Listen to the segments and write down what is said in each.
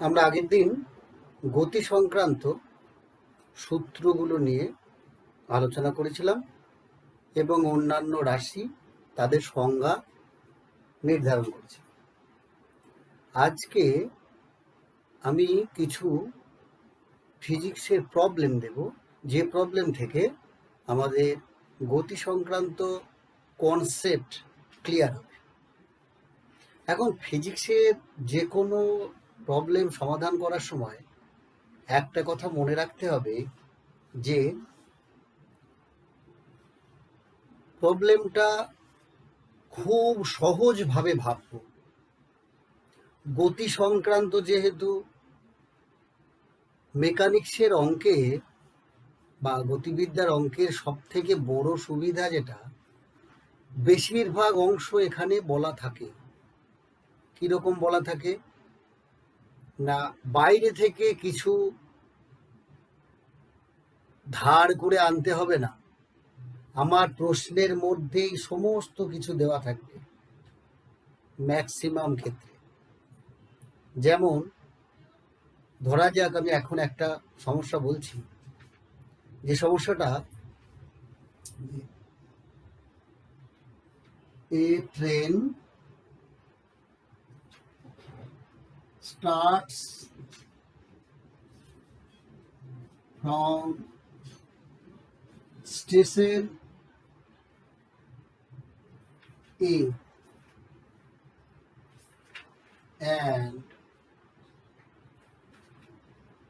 আমরা আগের দিন গতি সংক্রান্ত সূত্রগুলো নিয়ে আলোচনা করেছিলাম এবং অন্যান্য রাশি তাদের সংজ্ঞা নির্ধারণ করেছি। আজকে আমি কিছু ফিজিক্সের প্রবলেম দেব, যে প্রবলেম থেকে আমাদের গতি সংক্রান্ত কনসেপ্ট ক্লিয়ার হবে। এখন ফিজিক্সের যে কোনো প্রবলেম সমাধান করার সময় একটা কথা মনে রাখতে হবে যে প্রবলেমটা খুব সহজভাবে ভাবব। গতি সংক্রান্ত যেহেতু মেকানিক্সের অঙ্কে বা গতিবিদ্যার অঙ্কের সব থেকে বড় সুবিধা যেটা, বেশিরভাগ অংশ এখানে বলা থাকে। কিরকম বলা থাকে না, বাইরে থেকে কিছু ধার করে আনতে হবে না, আমার প্রশ্নের মধ্যেই সমস্ত কিছু দেওয়া থাকবে ম্যাক্সিমাম ক্ষেত্রে। যেমন ধরা যাক আমি এখন একটা সমস্যা বলছি, যে সমস্যাটা এ train starts from station A and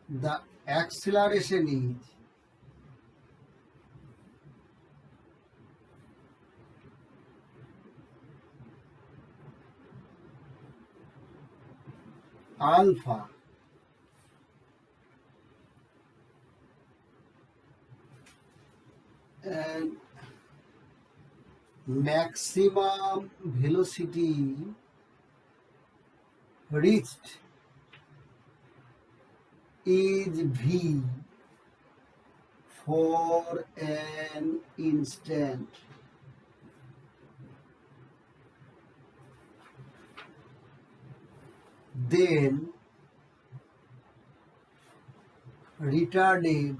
the acceleration is alpha and maximum velocity reached is v for an instant. Then retarded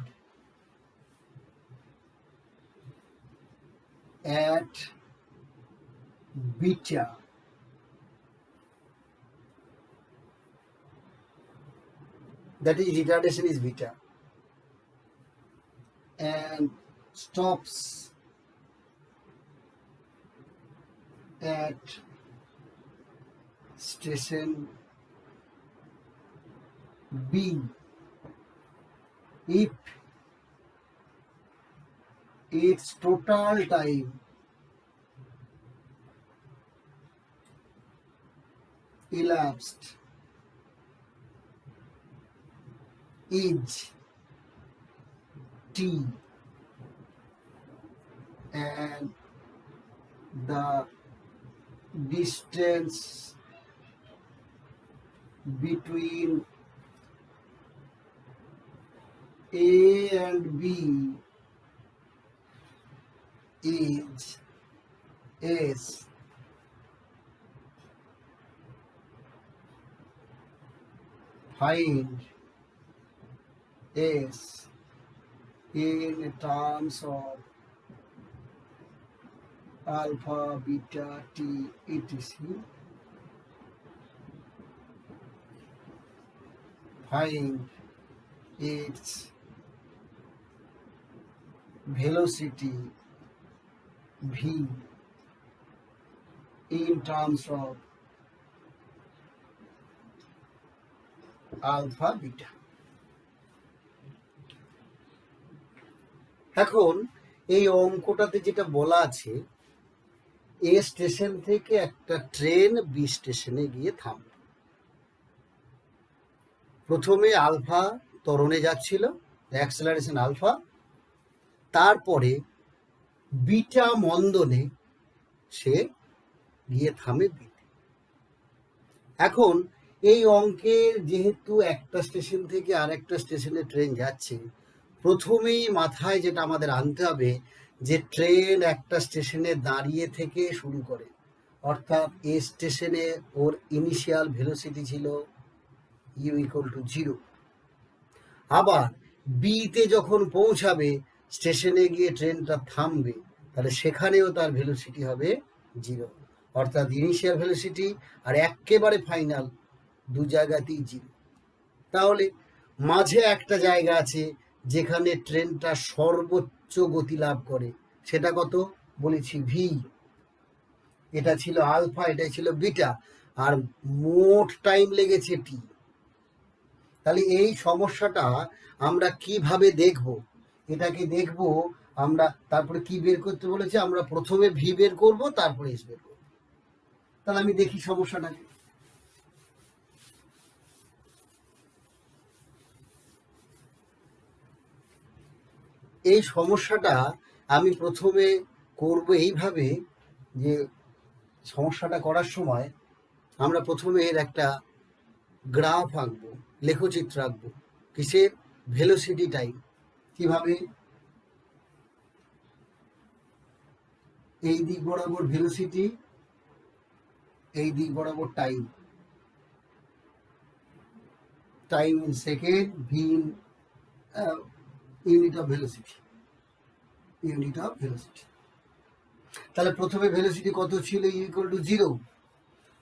at beta that is retardation is beta and stops at station B if its total time elapsed is t and the distance between A and B is S. Find S in terms of alpha, beta, t, etc. Find its velocity v in terms of alpha, beta. এখন এই অঙ্কটাতে যেটা বলা আছে, এ station থেকে একটা train B স্টেশনে গিয়ে থামবে। প্রথমে আলফা ত্বরণে যাচ্ছিল, অ্যাক্সেলারেশন আলফা, তারপরে বিটা মন্দনে সে গিয়ে থামে বিতে। এখন এই অঙ্কের যেহেতু একটা স্টেশন থেকে আরেকটা স্টেশনে ট্রেন যাচ্ছে, প্রথমেই মাথায় যেটা আমাদের আনতে হবে যে ট্রেন একটা স্টেশনে দাঁড়িয়ে থেকে শুরু করে, অর্থাৎ এ স্টেশনে ওর ইনিশিয়াল ভেলোসিটি ছিল ইউ ইকুয়াল টু 0। আবার বিতে যখন পৌঁছাবে, স্টেশনে গিয়ে ট্রেনটা থামবে, তাহলে সেখানেও তার ভেলোসিটি হবে 0, অর্থাৎ ইনিশিয়াল ভেলোসিটি আর একেবারে ফাইনাল দু জায়গাতেই 0। তাহলে মাঝে একটা জায়গা আছে যেখানে ট্রেনটা সর্বোচ্চ গতি লাভ করে, সেটা কত বলেছি? ভি। এটা ছিল আলফা, এটা ছিল বিটা, আর মোট টাইম লেগেছে টি। তাহলে এই সমস্যাটা আমরা কিভাবে দেখব? এটাকে দেখব আমরা, তারপরে কি বের করতে বলেছে? আমরা প্রথমে ভি বের করব, তারপরে এস বের করব। তাহলে আমি দেখি সমস্যাটাকে। এই সমস্যাটা আমি প্রথমে করব এইভাবে যে, সমস্যাটা করার সময় আমরা প্রথমে এর একটা গ্রাফ আঁকবো, লেখচিত্র আঁকবো। কিসের? Velocity time. কিভাবে? এই দিক বরাবর ভেলোসিটি, এই দিক বরাবর time, time in second, V in unit of velocity, unit of velocity. তাহলে প্রথমে ভেলোসিটি কত ছিল? Equal to 0।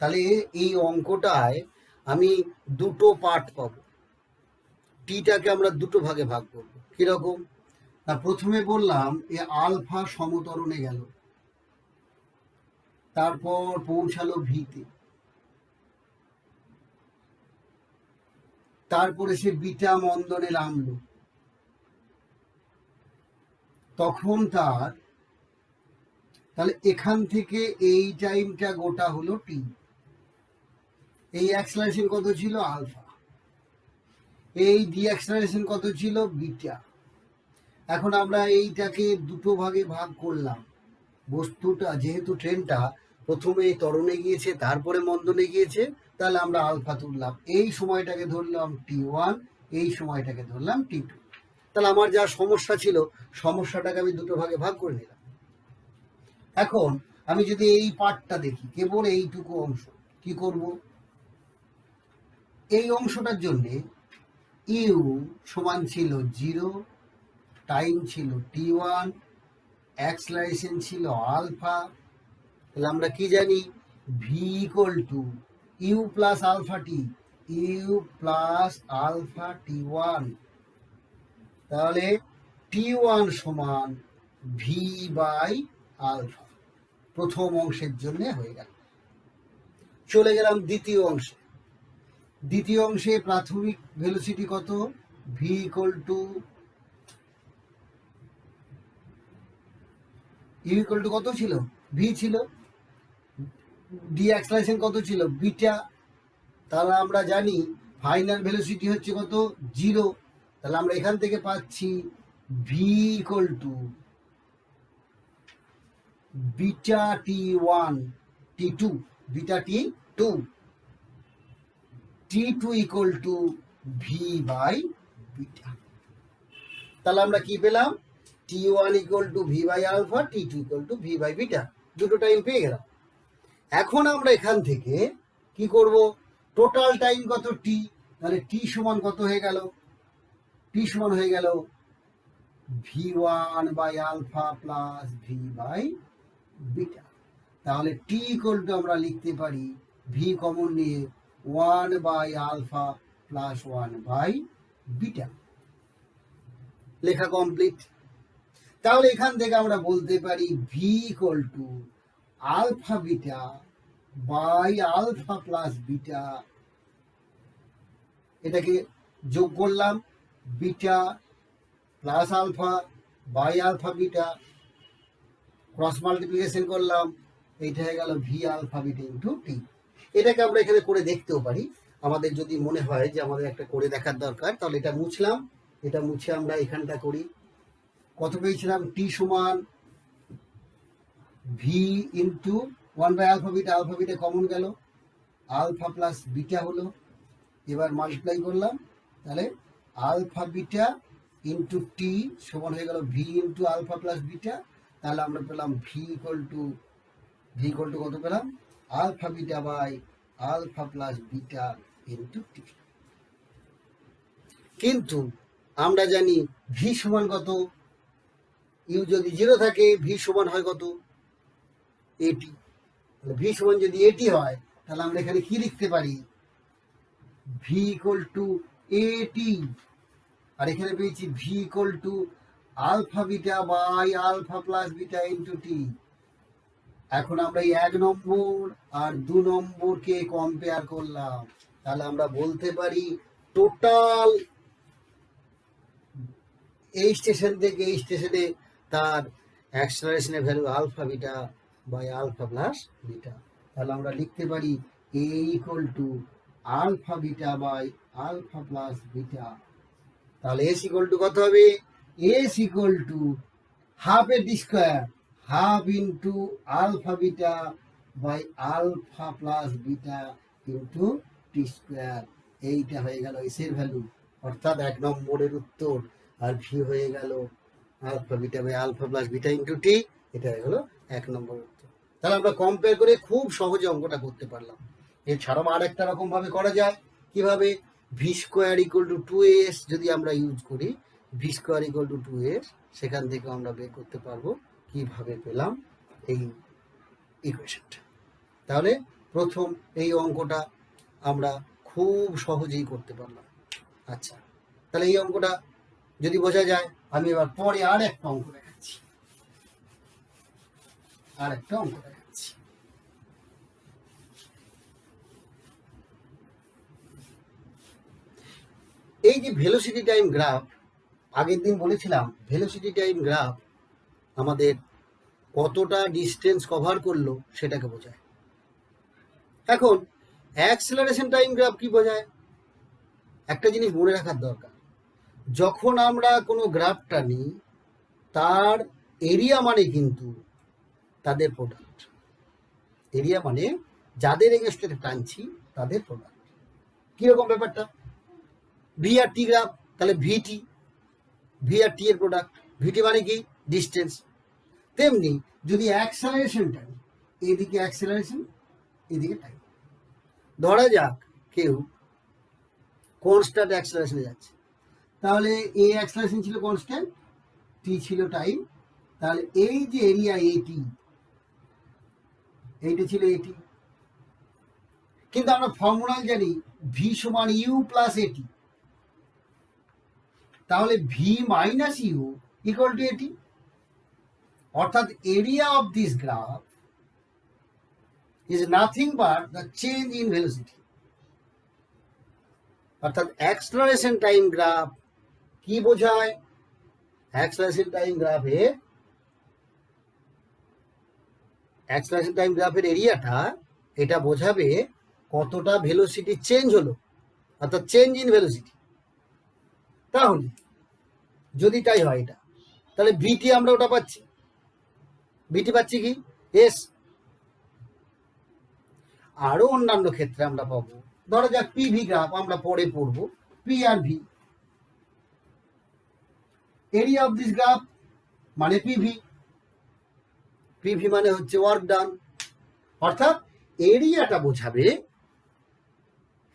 তাহলে এই অঙ্কটায় আমি দুটো পার্ট পাবো। টিটাকে আমরা দুটো ভাগে ভাগ করব। কিরকম? না, প্রথমে বললাম এ আলফা সমতরণে গেল, তারপর পৌঁছালো ভিতে, তারপরে সে বিটা মন্দনে নামলো, তখন তার, তাহলে এখান থেকে এই টাইমটা গোটা হলো টি। এই অ্যাক্সেলারেশন কত ছিল? আলফা। এই ডি অ্যাক্সেলারেশন কত ছিল? বিটা। এখন আমরা এইটাকে দুটো ভাগে ভাগ করলাম। বস্তুটা, যেহেতু ট্রেনটা প্রথমে ত্বরণে গিয়েছে, তারপরে মন্দনে গিয়েছে, তাহলে আমরা আলফা তুললাম। এই সময়টাকে ধরলাম T1, এই সময়টাকে ধরলাম T2। তাহলে আমার যা সমস্যা ছিল, সমস্যাটাকে আমি দুটো ভাগে ভাগ করে নিলাম। এখন আমি যদি এই পার্টটা দেখি, কেবল এইটুকু অংশ, কি করব? এই অংশটার জন্যে ইউ সমান ছিল 0, টাইম ছিল T1, অ্যাক্সেলারেশন ছিল আলফা। তাহলে আমরা কি জানি? V equal to U plus alpha T, U plus alpha T1। তাহলে T1 সমান ভি বাই আলফা। প্রথম অংশের জন্য হয়ে গেল। চলে গেলাম দ্বিতীয় অংশে। দ্বিতীয় অংশে প্রাথমিক ভেলোসিটি কত? V equal to, U equal to কত ছিল? ভি ছিল। ডি অ্যাক্সেলারেশন কত ছিল? বিটা। তাহলে আমরা জানি ফাইনাল ভেলোসিটি হচ্ছে কত? 0। তাহলে আমরা এখান থেকে পাচ্ছি V equal to beta T1, T2, beta T2, T2 equal to V by beta. তাহলে আমরা কি পেলাম? T1 equal to V by alpha, T2 equal to V by beta. দুটো টাইম পেয়ে গেলাম। এখন আমরা এখান থেকে কি করব? টোটাল টাইম কত? টি। তাহলে টি সমান কত হয়ে গেল? টি সমান হয়ে গেল V1 by alpha plus V by beta. তাহলে টি ইকুয়াল টু আমরা লিখতে পারি ভি কমন নিয়ে 1 by alpha plus 1 by beta. লেখা কমপ্লিট। তাহলে এখান থেকে আমরা বলতে পারি V equal to alpha beta by alpha plus beta. এটাকে যোগ করলাম, beta plus alpha by alpha beta, cross multiplication করলাম, এইটা হয়ে গেল V alpha beta into T. এটাকে আমরা এখানে করে দেখতেও পারি। আমাদের যদি মনে হয় যে আমাদের একটা করে দেখার দরকার, তাহলে এটা মুছলাম, এটা মুছে আমরা এখানটা করি। কত পেয়েছিলাম? টি সমান V into 1 by alpha beta common গেল, আলফা প্লাস বিটা হলো। এবার মাল্টিপ্লাই করলাম, তাহলে আলফা বিটা ইন্টু টি সমান হয়ে গেল v into alpha plus beta. তাহলে আমরা পেলাম ভি ইকুয়াল টু কত পেলাম? Alpha beta by alpha plus beta into t. কিন্তু আমরা জানি ভি সমান কত, ইউ যদি 0 থাকে ভি সমান হয় কত, এটি। ভি সমান যদি এটি হয় তাহলে আমরা এখানে কি লিখতে পারি, ভি ইকুয়াল টু এটি, আর এখানে পেয়েছি v equal to alpha beta by alpha plus beta into t. এখন আমরা এই 1 নম্বর আর 2 নম্বরকে কম্পেয়ার করলাম, তাহলে আমরা বলতে পারি টোটাল এই স্টেশন থেকে এই স্টেশনে তার অ্যাক্সেলারেশনের value alpha beta by alpha plus beta. তাহলে আমরা লিখতে পারি a equal to alpha beta by alpha plus beta. তাহলে এস ইকুয়াল টু কত হবে, এস ইকুয়াল টু হাফ এর d square, half into alpha beta by alpha plus beta into t square. এইটা হয়ে গেল এসের ভ্যালু, অর্থাৎ 1 নম্বরের উত্তর। আর ভি হয়ে গেল alpha beta by alpha plus beta into t, এটা হয়ে গেল 1 নম্বর উত্তর। তাহলে আমরা কম্পেয়ার করে খুব সহজে অঙ্কটা করতে পারলাম। এছাড়াও আর একটা রকম ভাবে করা যায়, কিভাবে, V square equal to 2s যদি আমরা ইউজ করি, V square equal to 2s, সেখান থেকে আমরা বের করতে পারবো কিভাবে পেলাম এই ইকুয়েশনটা। তাহলে প্রথম এই অঙ্কটা আমরা খুব সহজেই করতে পারলাম। আচ্ছা, তাহলে এই অঙ্কটা যদি বোঝা যায়, আমি এবার পরে আর একটা অঙ্ক দেখাচ্ছি, এই যে ভেলোসিটি টাইম গ্রাফ, আগের দিন বলেছিলাম ভেলোসিটি টাইম গ্রাফ আমাদের কতটা ডিস্টেন্স কভার করলো সেটাকে বোঝায়। এখন অ্যাক্সেলারেশন টাইম গ্রাফ কি বোঝায়, একটা জিনিস মনে রাখার দরকার, যখন আমরা কোনো গ্রাফটা নিই তার এরিয়া মানে কিন্তু তাদের প্রোডাক্ট, এরিয়া মানে যাদের এগেনস্টে টানছি তাদের প্রোডাক্ট। কিরকম ব্যাপারটা, ভি আর টি গ্রাফ, তাহলে ভিটি, ভি আর টি এর প্রোডাক্ট, ভিটি মানে কি ডিস্টেন্স। তেমনি যদি অ্যাক্সেলারেশন টাইম, এদিকে অ্যাক্সেলারেশন এদিকে টাইম, ধরা যাক কেউ কনস্ট্যান্ট অ্যাক্সেলারেশনে যাচ্ছে, তাহলে এ অ্যাক্সেলারেশন ছিল কনস্ট্যান্ট, টি ছিল টাইম, তাহলে এই যে এরিয়া এটি, এইটা ছিল এটি। কিন্তু আমরা ফর্মুলা জানি ভি সমান ইউ প্লাস এটি, তাহলে V minus U equal to at, অর্থাৎ area of this graph is nothing but the change in velocity. অর্থাৎ অ্যাক্সেলারেশন টাইম গ্রাফ কি বোঝায়, অ্যাক্সেলারেশন টাইম গ্রাফের এরিয়াটা এটা বোঝাবে কতটা ভেলোসিটি চেঞ্জ হলো, অর্থাৎ চেঞ্জ ইন ভেলোসিটি। তাহলে যদি তাই হয় এটা, তাহলে ভিটি আমরা ওটা পাচ্ছি, ভিটি পাচ্ছি কি এস। আরো অন্যান্য ক্ষেত্রে আমরা পাবো, ধরা যাক পিভি গ্রাফ, আমরা পরে পড়বো পি আর V, area of this graph মানে পিভি, পিভি মানে হচ্ছে ওয়ার্ক ডান, অর্থাৎ এরিয়াটা বোঝাবে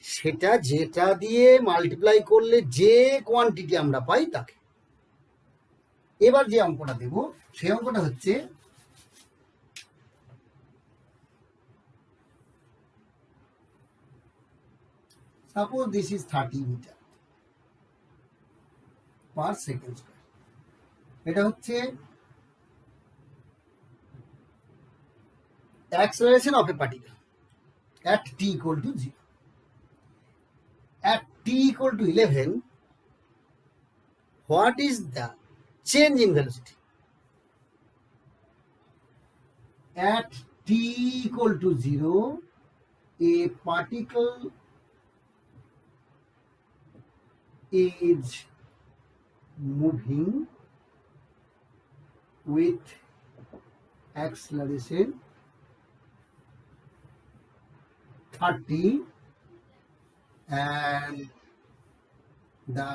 সেটা যেটা দিয়ে মাল্টিপ্লাই করলে যে কোয়ান্টিটি আমরা পাই তাকে। এবার যে অঙ্কটা দেব সেই অঙ্কটা হচ্ছে suppose this is 30 metre per second square, এটা হচ্ছে acceleration of a particle at t equal to 0. At t equal to 11, what is the change in velocity? At t equal to 0, a particle is moving with acceleration 30 and the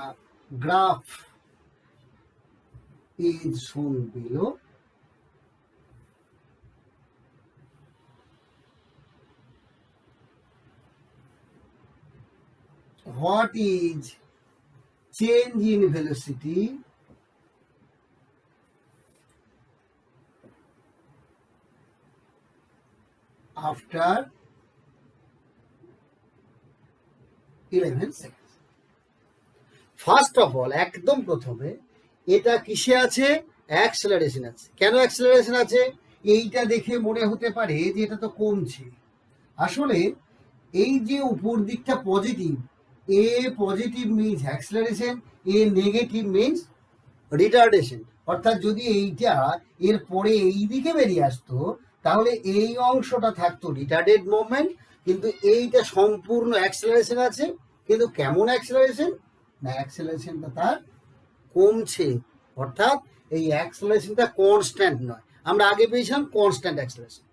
graph is shown below. What is change in velocity after 11 seconds. First of all একদম প্রথমে এটা কিসে আছে? Acceleration আছে। কেন acceleration আছে? এইটা দেখে মনে হতে পারে যে এটা তো কমছে। আসলে এই যে উপর দিকটা পজিটিভ, এ পজিটিভ মিনস অ্যাক্সেলারেশন, এ নেগেটিভ মিনস রিটার্ডেশন। অর্থাৎ যদি এইটা এর পরে এই দিকে বেরিয়ে আসতো তাহলে এই অংশটা থাকতো রিটার্ডেড মুভমেন্ট, কিন্তু এইটা সম্পূর্ণ অ্যাক্সেলারেশন আছে। কিন্তু কেমন অ্যাক্সেলারেশন? না, অ্যাক্সেলারেশনটা তার কমছে। অর্থাৎ এই অ্যাক্সেলারেশনটা কনস্ট্যান্ট নয়। আমরা আগে পেয়েছিলাম কনস্ট্যান্ট অ্যাক্সেলারেশন।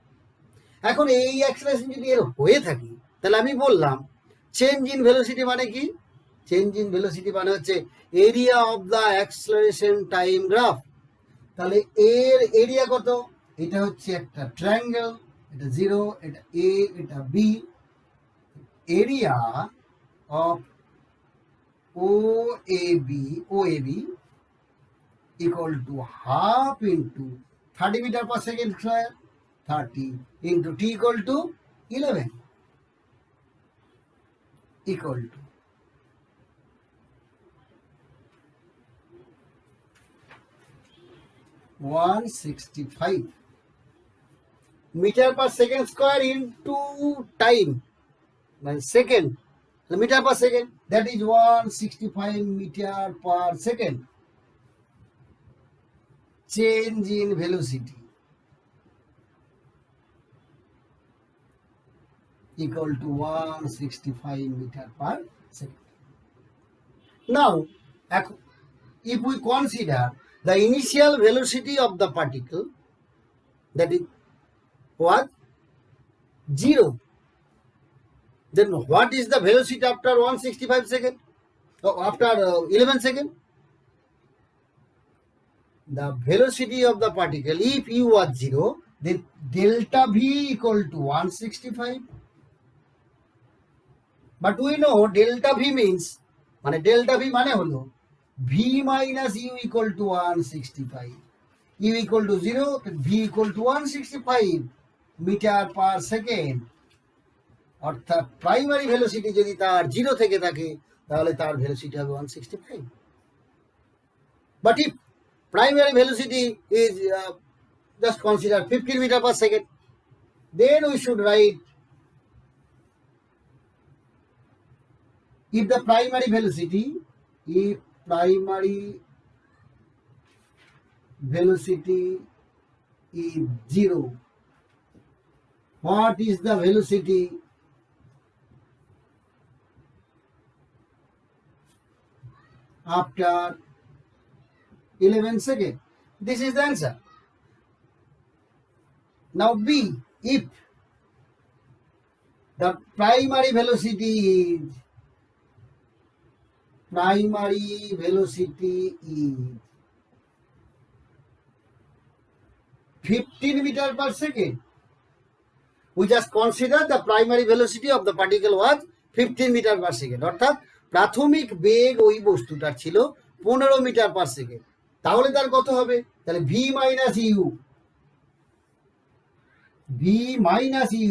এখন এই অ্যাক্সেলারেশন যদি এর হয়ে থাকে তাহলে আমি বললাম চেঞ্জ ইন ভেলোসিটি মানে কি? চেঞ্জ ইন ভেলোসিটি মানে হচ্ছে area of the acceleration time graph. তাহলে এর এরিয়া কত? এটা হচ্ছে একটা ট্রায়াঙ্গেল, এটা 0, এটা এ, এটা B. Area of OAB equal to half into 30 meter per second square, 30 into t equal to 11 equal to 165 meter per second square into time, মানে second, meter per second, that is 165 meter per second. Change in velocity equal to 165 meter per second. Now, if we consider the initial velocity of the particle, that is what? 0. Then what is the velocity after 165 seconds? After 11 seconds? The velocity of the particle, if u was 0, then delta v equal to 165. But we know delta v means, মানে delta v মানে হলো v minus u equal to 165. u equal to 0, v equal to 165 meter per second. অর্থাৎ primary velocity যদি তার 0 থেকে থাকে তাহলে তার ভেলোসিটি হবে 165. But if primary velocity is just consider 15 meter per second, then we should write, if the primary velocity is 0, what is the velocity after 11 seconds? This is the answer. Now B, if the primary velocity is 15 meter per second, we just consider the primary velocity of the particle was 15 meter per second. অর্থাৎ প্রাথমিক বেগ ওই বস্তুটার ছিল 15 metre per second. তাহলে তার কত হবে? তাহলে v minus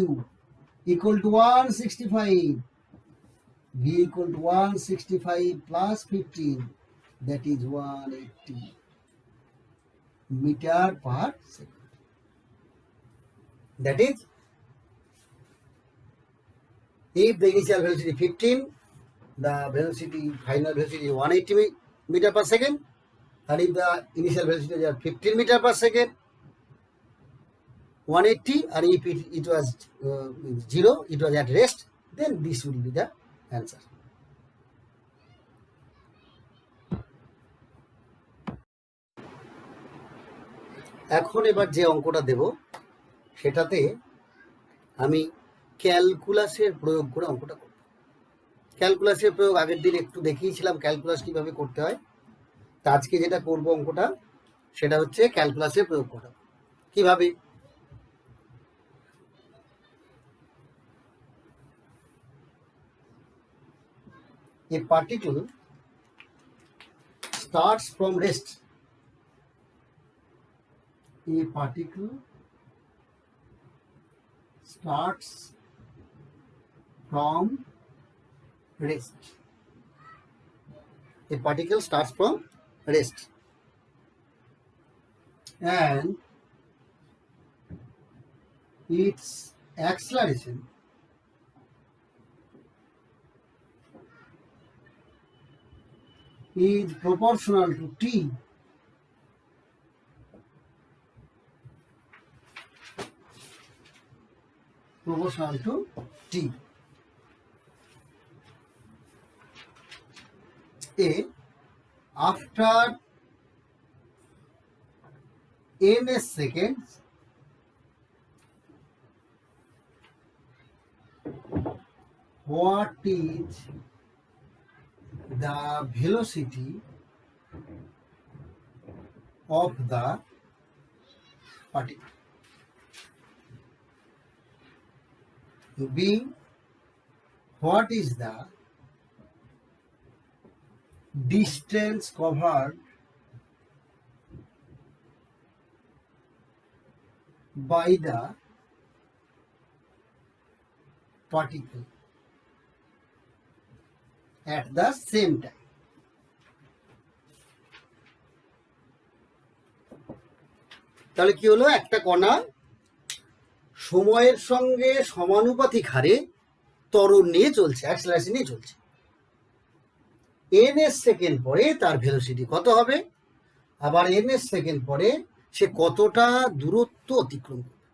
u equal to 165. v equal to 165 plus 15, that is 180 meter per second. That is, if the initial velocity is 15, the final velocity is 180 meter per second, and if the initial velocity is 15 meter per second, 180, and if it was 0, it was at rest, then this will be the answer. এখন এবার যে অঙ্কটা দেব সেটাতে আমি ক্যালকুলাসের প্রয়োগ করে অঙ্কটা করব। ক্যালকুলাসের প্রয়োগ আগের দিন একটু দেখিয়েছিলাম ক্যালকুলাস কিভাবে করতে হয়। তা আজকে যেটা করব অঙ্কটা সেটা হচ্ছে ক্যালকুলাসের প্রয়োগ করা। কিভাবে? A particle starts from rest. A particle starts from rest. A particle starts from rest. And its acceleration is proportional to t. Proportional to t. A, after n seconds, what is the velocity of the particle? B, what is the distance covered by the particle at the same time? তাহলে কি হলো, একটা কণা সময়ের সঙ্গে সমানুপাতিক হারে ত্বরণ নিয়ে চলছে, অ্যাক্সেলারেশন নিয়ে চলছে। n সেকেন্ড পরে তার ভেলোসিটি কত হবে, আবার n সেকেন্ড পরে সে কতটা দূরত্ব অতিক্রম করবে।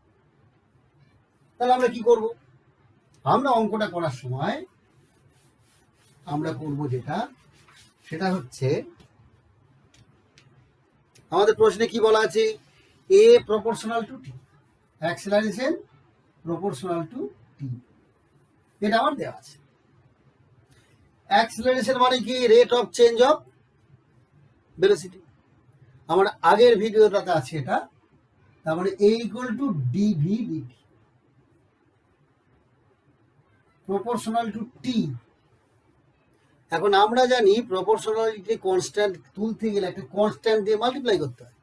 তাহলে আমরা কি করব, আমরা অঙ্কটা করার সময় আমরা করব যেটা, সেটা হচ্ছে আমাদের প্রশ্নে কি বলা আছে, a proportional to t, acceleration proportional to t, এটা আমার দেওয়া আছে। অ্যাক্সেলারেশন মানে কি, rate of change of velocity. আমার আগের ভিডিওটাতে আছে এটা, তার মানে a equal to dv dt proportional to t। এখন আমরা জানি প্রপোর্শনালিটি কনস্ট্যান্ট তুলতে গেলে একটা কনস্ট্যান্ট দিয়ে মাল্টিপ্লাই করতে হয়।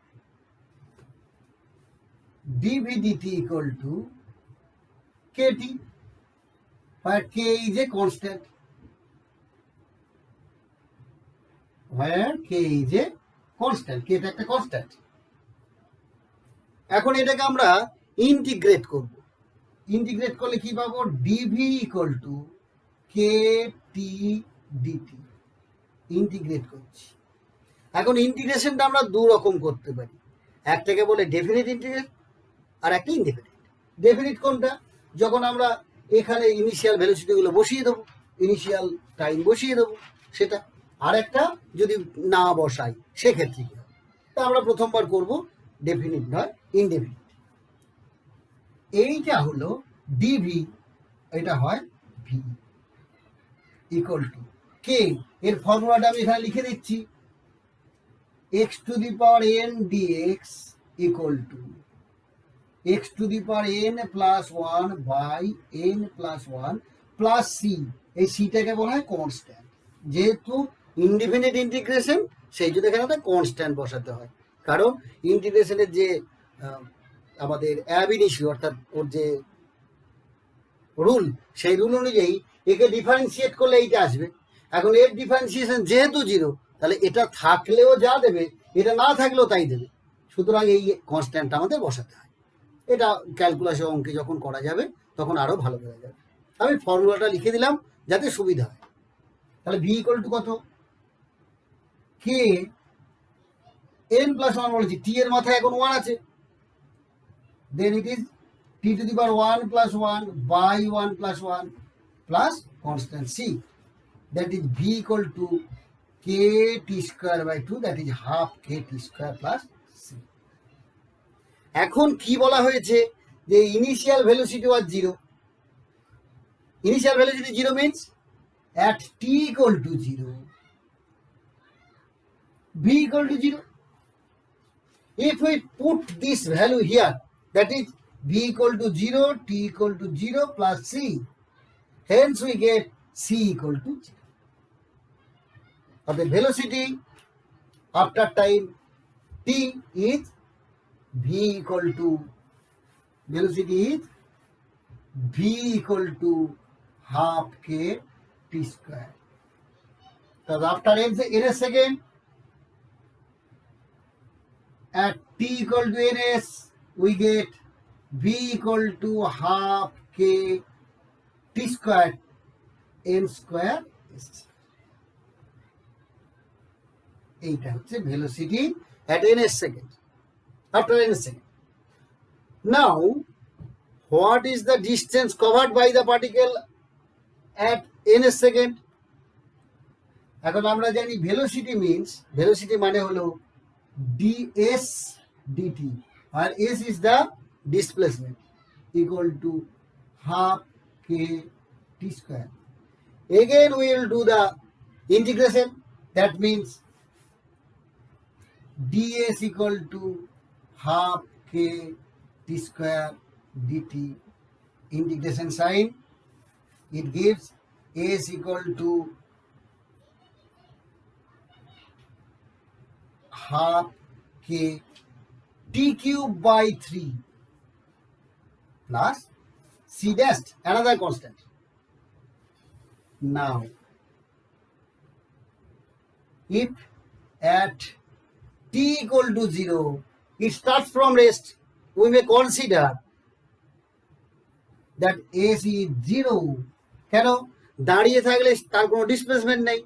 dv dt equal to kt, where k is a constant, where k is a constant, k টা একটা কনস্ট্যান্ট। এখন এটাকে আমরা ইন্টিগ্রেট করব, ইন্টিগ্রেট করলে কি পাবো, dv equal to kt dt, integrate করছি। এখন ইন্টিগ্রেশনটা আমরা দু রকম করতে পারি, একটাকে বলে ডেফিনিট ইন্টিগ্রেট আর একটা ইনডেফিনিট। ডেফিনিট কোনটা, যখন আমরা এখানে ইনিশিয়াল ভেলোসিটিগুলো বসিয়ে দেবো, ইনিশিয়াল টাইম বসিয়ে দেবো সেটা। আর একটা যদি না বসাই সেক্ষেত্রে কি হবে, তা আমরা প্রথমবার করব ডেফিনিট নয় ইনডেফিনিট। এইটা হলো ডিভি, এটা হয় ভি ইকুয়াল টু কে। এর ফর্মুলাটা আমি এখানে লিখে দিচ্ছি, X to the power N DX equal to x to the power n plus 1 by n plus 1 plus c। এই সিটাকে বলা হয় কনস্ট্যান্ট, যেহেতু ইনডিফিনিট ইন্টিগ্রেশন সেই জন্য এখানে একটা কনস্ট্যান্ট বসাতে হয়, কারণ ইন্টিগ্রেশনের যে আমাদের অ্যাব ইনিশিও অর্থাৎ ওর যে রুল, সেই রুল অনুযায়ী একে ডিফারেন্সিয়েট করলে এইটা আসবে। এখন এর ডিফারেন্সিয়েশন যেহেতু জিরো, তাহলে এটা থাকলেও যা দেবে, এটা না থাকলেও তাই দেবে। সুতরাং এই কনস্ট্যান্টটা আমাদের বসাতে হয়। এটা ক্যালকুলাসে অঙ্কে যখন করা যাবে তখন আরো ভালো করা যাবে। আমি ফর্মুলাটা লিখে দিলাম যাতে সুবিধা হয়। তাহলে ভি ইকুয়াল টু কত, কে এন প্লাস ওয়ান বলেছি, টি এর মাথায় এখন ওয়ান আছে, then it is t to the power one plus one by one plus one plus constant c, that is v equal to k t square by two, that is half k t square plus c. এখন কি বলা হয়েছে, যে initial velocity was zero. Initial velocity zero means at t equal to 0, b equal to 0. If we put this value here, that is b equal to 0, t equal to 0 plus c, hence we get c equal to 0. Or the velocity after time t is v equal to velocity is v equal to half k t square. So after n second at t equal to ns we get v equal to half k t square n square s. এইটা হচ্ছে velocity at ns second, after ns second. Now what is the distance covered by the particle at ns second? এখন আমরা জানি velocity means, velocity মানে হলো ds dt R s is the displacement equal to half k t square. Again we will do the integration, that means ds equal to half k t square dt, integration sign, it gives s equal to half k t cube by 3 plus c dash, another constant. Now if at t equal to 0 it starts from rest, we may consider that s is 0. কেন? দাঁড়িয়ে থাকলে তার কোনো displacement নেই।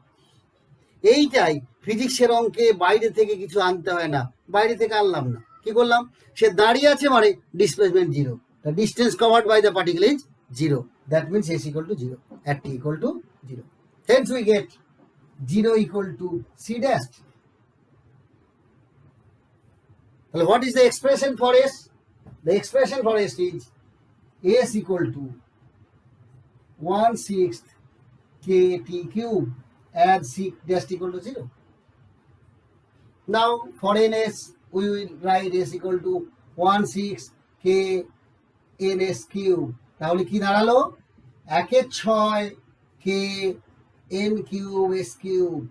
এইটাই ফিজিক্সের অঙ্কে বাইরে থেকে কিছু আনতে হয় না, বাইরে থেকে আনলাম না, কি করলাম, সে দাঁড়িয়ে আছে মানে displacement 0, the distance covered by the particle is 0, that means s equal to 0 at t equal to 0. Hence we get 0 equal to c dash. Well, what is the expression for s? The expression for s is s equal to 1/6 kt cube and c dash equal to 0. Now for ns we will write s equal to 1/6 k ns cube. তাহলে কি দাঁড়ালো? 1/6 k n cube s cube,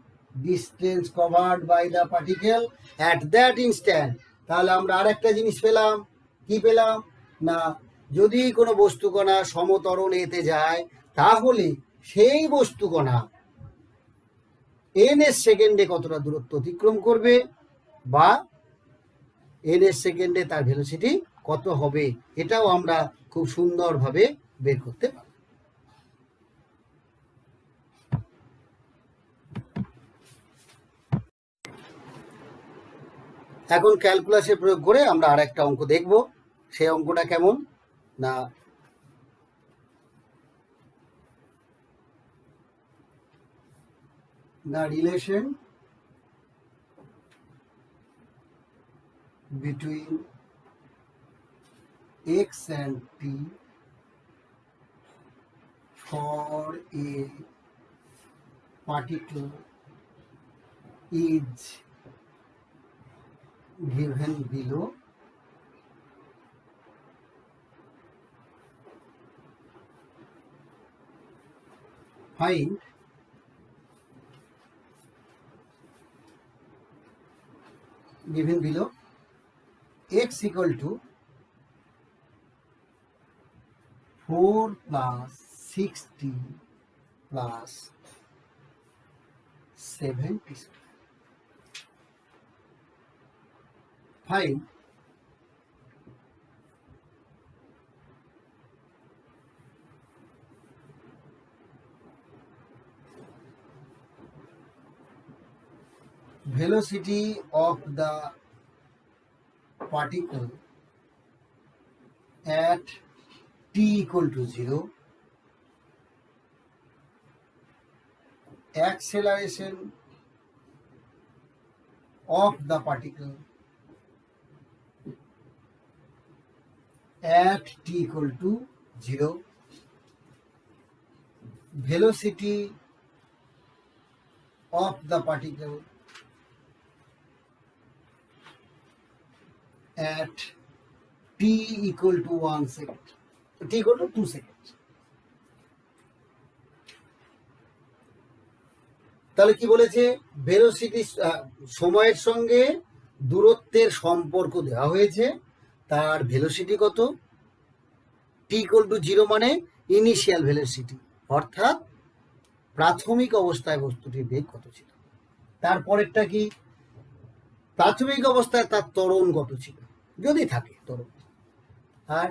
distance covered by the particle at that instant. তাহলে আমরা আরেকটা জিনিস পেলাম, কি পেলাম না, যদি কোনো বস্তুকণা সমতরণ এতে যায় তাহলে সেই বস্তুকণা ns সেকেন্ডে কতটা দূরত্ব অতিক্রম করবে বা ns সেকেন্ডে তার ভেলোসিটি কত হবে, এটাও আমরা খুব সুন্দরভাবে বের করতে পারি। এখন ক্যালকুলাসের প্রয়োগ করে আমরা আরেকটা অঙ্ক দেখব। সেই অঙ্কটা কেমন না, the relation between x and t for a particle is given below. Find given below x equal to 4 plus 60 plus 70 square. Find velocity of the particle at t equal to 0, acceleration of the particle at t equal to 0, velocity of the particle at t equal to 1 second, t equal to 2 seconds. তাহলে কি বলেছে, velocity সময়ের সঙ্গে দূরত্বের সম্পর্ক দেওয়া হয়েছে, তার ভেলোসিটি কত, t=0 মানে ইনিশিয়াল ভেলোসিটি, অর্থাৎ প্রাথমিক অবস্থায় বস্তুটির বেগ কত ছিল। তারপরেরটা কি, প্রাথমিক অবস্থায় তার ত্বরণ কত ছিল, যদি থাকে ত্বরণ, আর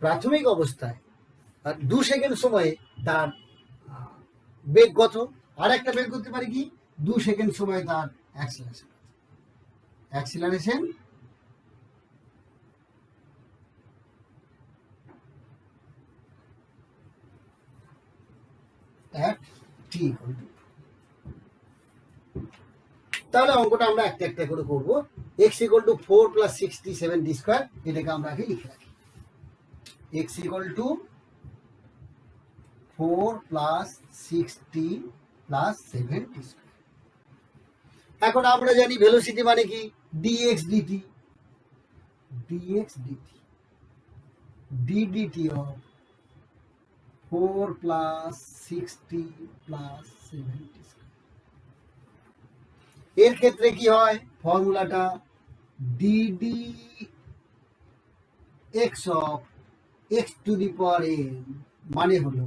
প্রাথমিক অবস্থায় 2 সেকেন্ড সময়ে তার বেগ কত, আর একটা বের করতে পারি কি, 2 সেকেন্ড সময়ে তার acceleration at t equal to, তাহলে অঙ্কটা আমরা একটা একটা করে করবো। x equal to 4 plus 60 70 square, এটাকে আমরা আগে লিখে রাখি, x equal to 4 plus 60 plus 70 square. এখন আমরা জানি ভেলোসিটি মানে কি, dx dt, dx dt, ddt of 4 plus 60 plus 70 square. এর ক্ষেত্রে কি হয়, ফর্মুলাটা dd x of x to the power n, মানে হলো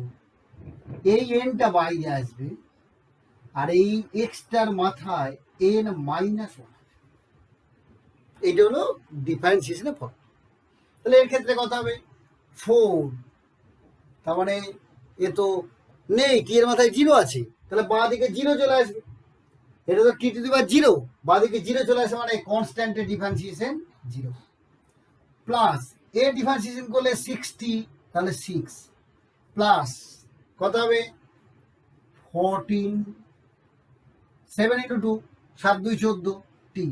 এই nটা বাইরে আসবে আর এই এক্সটার মাথায় n মাইনাস 1, এটা হলো ডিফারেন্সিয়েশনের ফর্ম। তাহলে এর ক্ষেত্রে কত হবে, 4, তার মানে এ তো নেই, টি এর মাথায় 0 আছে, তাহলে বাঁ দিকে 0 চলে আসবে, এটা তো টি টু দি পাওয়ার 0, বাঁ দিকে 0 চলে আসে মানে কনস্ট্যান্টের ডিফারেন্সিয়েশন 0, প্লাস এ ডিফারেন্সিয়েশন করলে 60, তাহলে 6 প্লাস কত হবে 14, 7 × 2, 7 2 14 টি।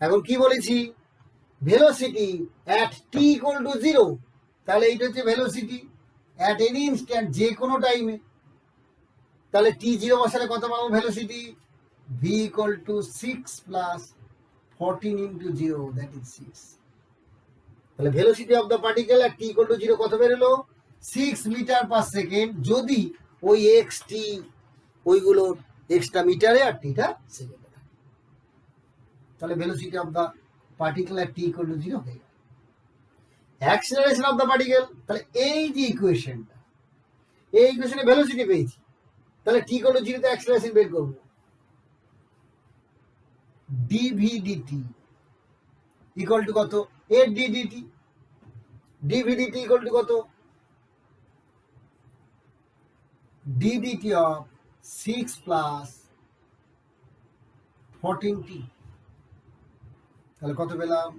এখন কি বলেছি, velocity at T equal to 0, তাহলে এইটা হচ্ছে ভেলোসিটি অ্যাট এনি ইনস্ট্যান্ট, যে কোনো টাইমে। তাহলে টি 0 বসালে কত পাবো velocity, v equal to 6 plus 14 into 0, that is 6। তাহলে velocity of the particle at t equal to 0 কত বেরোলো, 6 মিটার পার সেকেন্ড, যদি ওই এক্স টি ওইগুলো এক্সটা মিটারে আর টিটা সেকেন্ডে থাকে। তাহলে velocity of the particle at t equal to 0 হয়ে গেল। অ্যাক্সিলারেশন অফ দ্য পার্টিকেল, তাহলে এই যে ইকুয়েশনটা, এই ইকুয়েশনে ভেলোসিটি পেয়েছি, তাহলে t equal to 0 তে অ্যাক্সিলারেশন বের করব, dv dt ইকুয়াল টু কত, a ddt, dv dt equal to কত, ddt of 6 plus 14t, তাহলে কত পেলাম,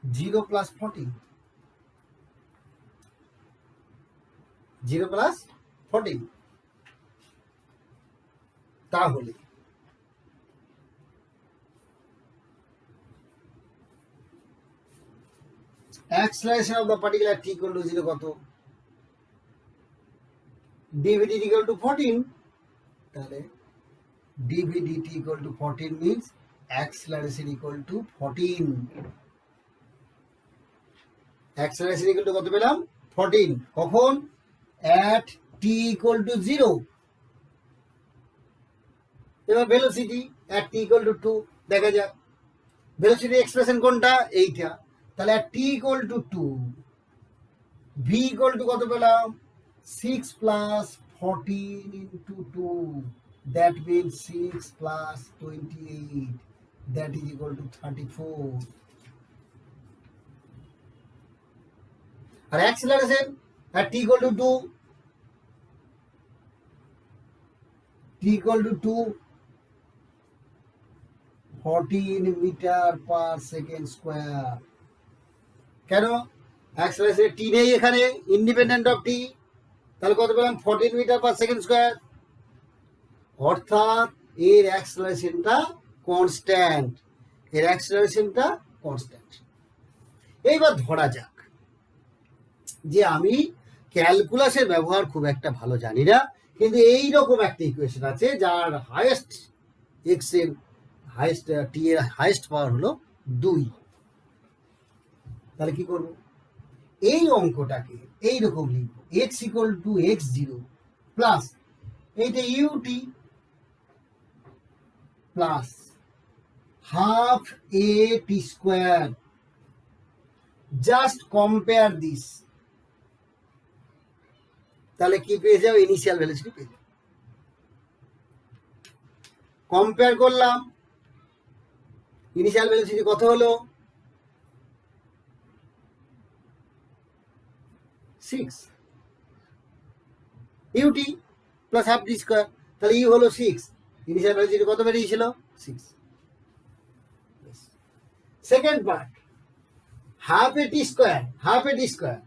0 plus 14, 0 plus 14, তাহলে acceleration of the particle at t equal to 0 কত, dv dt equal to 14, তাহলে dv dt equal to 14 means acceleration equal to 14, acceleration equal to কত পেলাম 14, কখন, at t equal to 0। এবার velocity at t equal to 2, দেখা যাক velocity expression কোনটা, এইটা, তাহলে at t equal to 2, v equal to কত পেলাম, 6 plus 14 into 2, that means 6 plus 28, that is equal to 34। আর acceleration at t equal to 2, t equal to 2, 14 metre per second square. কেন, acceleration T নেই এখানে, independent of টি, তাহলে কত পেলাম 14 metre per second square, অর্থাৎ এর অ্যাক্সিলারেশনটা কনস্ট্যান্ট, এর অ্যাক্সিলারেশনটা কনস্ট্যান্ট। এইবার ধরা যাক যে আমি ক্যালকুলাসের ব্যবহার খুব একটা ভালো জানি না, কিন্তু এই রকম একটা ইকুয়েশন আছে যার হাইয়েস্ট এক্স এর হাইয়েস্ট টি এর হাইয়েস্ট পাওয়ার হলো 2, তাহলে কি করব, এই অঙ্কটাকে এইরকম লিখবো, x equal to x0 plus এইটা u t plus half a t square. Just compare this, তাহলে কি পেয়ে যাও? ইনিশিয়াল ভ্যালুসিটি পেয়ে যাও। কম্পেয়ার করলাম, ইনিশিয়াল ভ্যালুসিটি কত হলো? 6 ইউটি প্লাস হাফ টি স্কোয়ার, তাহলে ইউ হলো 6, ইনিশিয়াল ভ্যালুসিটি কত বেরিয়েছিল? 6। Second part, half a t square,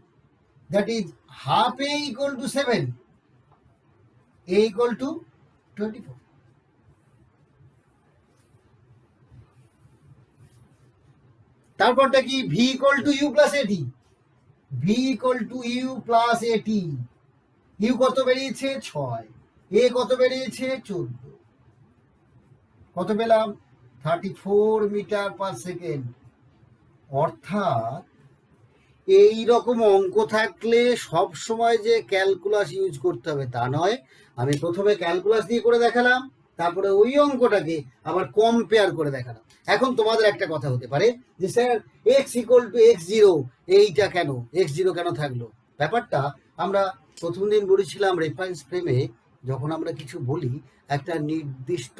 that is half a equal to 7, a equal to 24. তারপরটা কি? v equal to u plus at, v equal to u plus at, u কত বেরিয়েছে? 6, a কত বেরিয়েছে? 14, কত পেলাম? 34 মিটার পার সেকেন্ড। অর্থাৎ এই রকম অঙ্ক থাকলে সব সময় যে ক্যালকুলাস ইউজ করতে হবে তা নয়। আমি প্রথমে ক্যালকুলাস দিয়ে করে দেখালাম, তারপরে ওই অঙ্কটাকে আবার কম্পেয়ার করে দেখালাম। এখন তোমাদের একটা কথা হতে পারে যে sir x equal to x0, এইটা কেন x0 কেন থাকলো? ব্যাপারটা আমরা প্রথম দিন বলেছিলাম রেফারেন্স ফ্রেমে যখন আমরা কিছু বলি একটা নির্দিষ্ট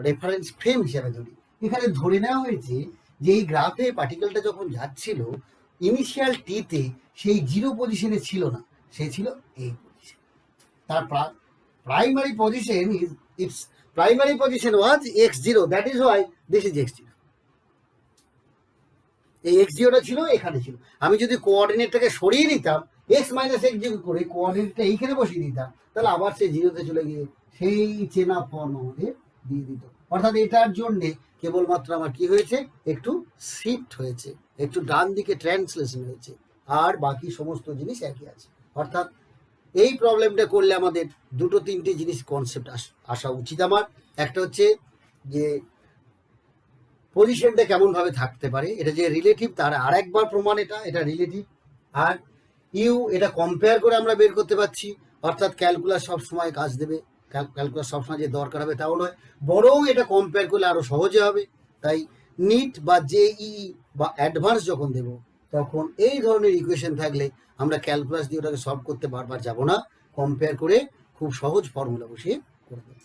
রেফারেন্স ফ্রেম হিসাবে ধরি। এখানে ধরে নেওয়া হয়েছে যে এই গ্রাফে পার্টিকেলটা যখন যাচ্ছিল ইনিশিয়াল টিতে সেই 0 পজিশনে ছিল না, সে ছিল এই পজিশন। তার primary position it's primary position was x0, that is why this is x0। এই x0টা ছিল এখানে ছিল। আমি যদি কোঅর্ডিনেটটাকে সরিয়ে নিতাম x মাইনাস x0 করে কোঅর্ডিনেটটা এইখানে বসিয়ে দিতাম, তাহলে আবার সে 0তে চলে গিয়ে সেই চেনা ফর্ম আমাদের দিয়ে দিত। অর্থাৎ এটার জন্যে কেবলমাত্র আমার কি হয়েছে? একটু শিফট হয়েছে, একটু ডান দিকে ট্রান্সলেশন হয়েছে, আর বাকি সমস্ত জিনিস একই আছে। অর্থাৎ এই প্রবলেমটা করলে আমাদের দুটো তিনটে জিনিস কনসেপ্ট আসা উচিত আমার। একটা হচ্ছে যে পজিশনটা কেমনভাবে থাকতে পারে, এটা যে রিলেটিভ তার আর একবার প্রমাণ, এটা রিলেটিভ। আর ইউ এটা কম্পেয়ার করে আমরা বের করতে পারছি। অর্থাৎ ক্যালকুলাস সবসময় কাজ দেবে, ক্যালকুলাস সবসময় যে দরকার হবে তাও নয়, বরং এটা কম্পেয়ার করলে আরও সহজে হবে। তাই নিট বা জেই বা অ্যাডভান্স যখন দেব তখন এই ধরনের ইকুয়েশন থাকলে আমরা ক্যালকুলাস দিয়ে ওটাকে সলভ করতে বারবার যাব না, কম্পেয়ার করে খুব সহজ ফর্মুলা বসিয়ে করে দেবো।